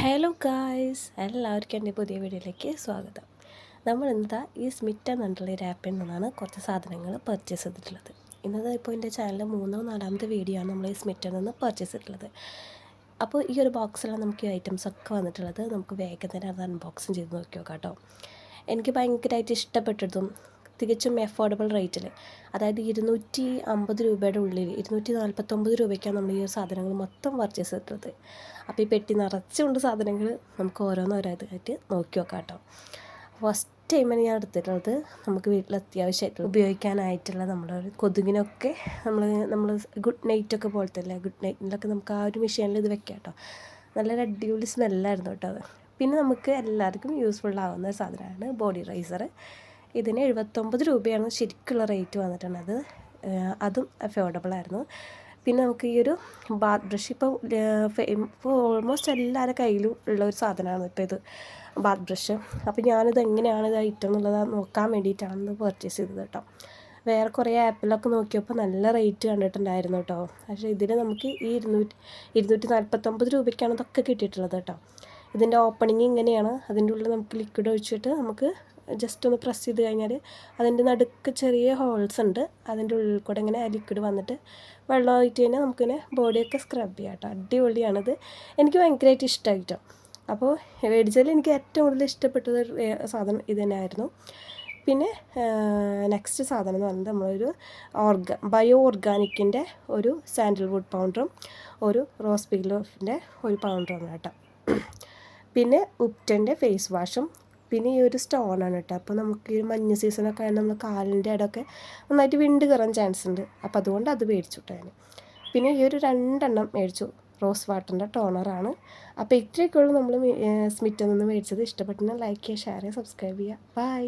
Hello guys, എല്ലാവർക്കും എൻ്റെ പുതിയ വീഡിയോയിലേക്ക് സ്വാഗതം. നമ്മൾ ഇന്നത്തെ ഈ സ്മിറ്റ് എന്നുള്ള ഒരു ആപ്പിൽ നിന്നാണ് കുറച്ച് സാധനങ്ങൾ പർച്ചേസ് ചെയ്തിട്ടുള്ളത്. ഇന്നത്തെ ഇപ്പോൾ എൻ്റെ ചാനലിൽ 3-4 വീഡിയോ ആണ് നമ്മൾ ഈ സ്മിറ്റിൽ നിന്ന് പർച്ചേസ് ചെയ്തിട്ടുള്ളത്. അപ്പോൾ ഈ ഒരു ബോക്സിലാണ് നമുക്ക് ഈ ഐറ്റംസ് ഒക്കെ വന്നിട്ടുള്ളത്. നമുക്ക് വേഗം തന്നെ അത് അൺബോക്സിങ് ചെയ്ത് നോക്കി നോക്കാം കേട്ടോ. എനിക്ക് ഭയങ്കരമായിട്ട് ഇഷ്ടപ്പെട്ടതും തികച്ചും അഫോർഡബിൾ റേറ്റിൽ, അതായത് 250 രൂപയുടെ ഉള്ളിൽ 249 രൂപയ്ക്കാണ് നമ്മൾ ഈ സാധനങ്ങൾ മൊത്തം പർച്ചേസ് ചെയ്തിട്ടുള്ളത്. അപ്പോൾ ഈ പെട്ടി നിറച്ചുകൊണ്ട് സാധനങ്ങൾ നമുക്ക് ഓരോന്നോരോന്നായിട്ട് നോക്കി നോക്കാം കേട്ടോ. ഫസ്റ്റ് ടൈമാണ് ഞാൻ എടുത്തിട്ടുള്ളത് നമുക്ക് വീട്ടിൽ അത്യാവശ്യമായിട്ട് ഉപയോഗിക്കാനായിട്ടുള്ള നമ്മുടെ ഒരു കൊതുകിനൊക്കെ നമ്മൾ ഗുഡ് നൈറ്റൊക്കെ പോലത്തെ അല്ലേ, ഗുഡ് നൈറ്റിലൊക്കെ നമുക്ക് ആ ഒരു മെഷീനിൽ ഇത് വെക്കാം കേട്ടോ. നല്ലൊരു അടിപൊളി സ്മെല്ലായിരുന്നു കേട്ടോ അത്. പിന്നെ നമുക്ക് എല്ലാവർക്കും യൂസ്ഫുൾ ആവുന്ന ഒരു സാധനമാണ് ബോഡി റൈസർ. ഇതിന് 79 രൂപയാണ് ശരിക്കുള്ള റേറ്റ് വന്നിട്ടുള്ളത്. അതും അഫോർഡബിൾ ആയിരുന്നു. പിന്നെ നമുക്ക് ഈ ഒരു ബാത്ത് ബ്രഷ് ഇപ്പോൾ ഓൾമോസ്റ്റ് എല്ലാവരുടെ കയ്യിലും ഉള്ള ഒരു സാധനമാണ് ഇപ്പോൾ ഇത്, ബാത്ത് ബ്രഷ്. അപ്പോൾ ഞാനിത് എങ്ങനെയാണ് ഇത് ഐറ്റം എന്നുള്ളത് നോക്കാൻ വേണ്ടിയിട്ടാണ് പർച്ചേസ് ചെയ്തത് കേട്ടോ. വേറെ കുറേ ആപ്പിലൊക്കെ നോക്കിയപ്പോൾ നല്ല റേറ്റ് കണ്ടിട്ടുണ്ടായിരുന്നു കേട്ടോ. പക്ഷേ ഇതിന് നമുക്ക് ഈ 249 രൂപയ്ക്കാണ് ഇതൊക്കെ കിട്ടിയിട്ടുള്ളത് കേട്ടോ. ഇതിൻ്റെ ഓപ്പണിങ് ഇങ്ങനെയാണ്. അതിൻ്റെ ഉള്ളിൽ നമുക്ക് ലിക്വിഡ് ഒഴിച്ചിട്ട് നമുക്ക് ജസ്റ്റ് ഒന്ന് പ്രസ് ചെയ്ത് കഴിഞ്ഞാൽ അതിൻ്റെ നടുക്ക് ചെറിയ ഹോൾസ് ഉണ്ട്. അതിൻ്റെ ഉള്ളിൽ കൂടെ ഇങ്ങനെ ലിക്വിഡ് വന്നിട്ട് വെള്ളം ഒഴിച്ച് കഴിഞ്ഞാൽ നമുക്കിങ്ങനെ ബോഡിയൊക്കെ സ്ക്രബ് ചെയ്യാം കേട്ടോ. അടിപൊളിയാണിത്. എനിക്ക് ഭയങ്കരമായിട്ട് ഇഷ്ടമായിട്ടോ. അപ്പോൾ മേടിച്ചതിൽ എനിക്ക് ഏറ്റവും കൂടുതൽ ഇഷ്ടപ്പെട്ടത് സാധനം ഇത് തന്നെയായിരുന്നു. പിന്നെ നെക്സ്റ്റ് സാധനം എന്ന് പറയുന്നത് നമ്മളൊരു ബയോ ഓർഗാനിക്കിൻ്റെ ഒരു സാൻഡൽവുഡ് പൗഡറും ഒരു റോസ് ബിഗ്ലോഫിൻ്റെ ഒരു പൗഡറും കേട്ടോ. പിന്നെ ഉപ്റ്റൻ്റെ ഫേസ് വാഷും പിന്നെ ഈ ഒരു സ്റ്റോണാണ് കേട്ടോ. അപ്പോൾ നമുക്ക് ഈ മഞ്ഞ സീസണൊക്കെ ആയതുകൊണ്ട് നമ്മൾ കാലിൻ്റെ ഇടയൊക്കെ നന്നായിട്ട് വിണ്ട് കയറാൻ ചാൻസ് ഉണ്ട്. അപ്പോൾ അതുകൊണ്ട് അത് മേടിച്ചു കേട്ടോ ഞാൻ. പിന്നെ ഈ ഒരു 2 മേടിച്ചു. റോസ് വാട്ടറിൻ്റെ ടോണറാണ്. അപ്പോൾ ഇത്രയൊക്കെയുള്ളൂ നമ്മൾ സ്മിറ്റിൽ നിന്ന് മേടിച്ചത്. ഇഷ്ടപ്പെട്ടെങ്കിൽ ലൈക്ക് ചെയ്യുക, ഷെയർ ചെയ്യുക, സബ്സ്ക്രൈബ് ചെയ്യുക. ബൈ.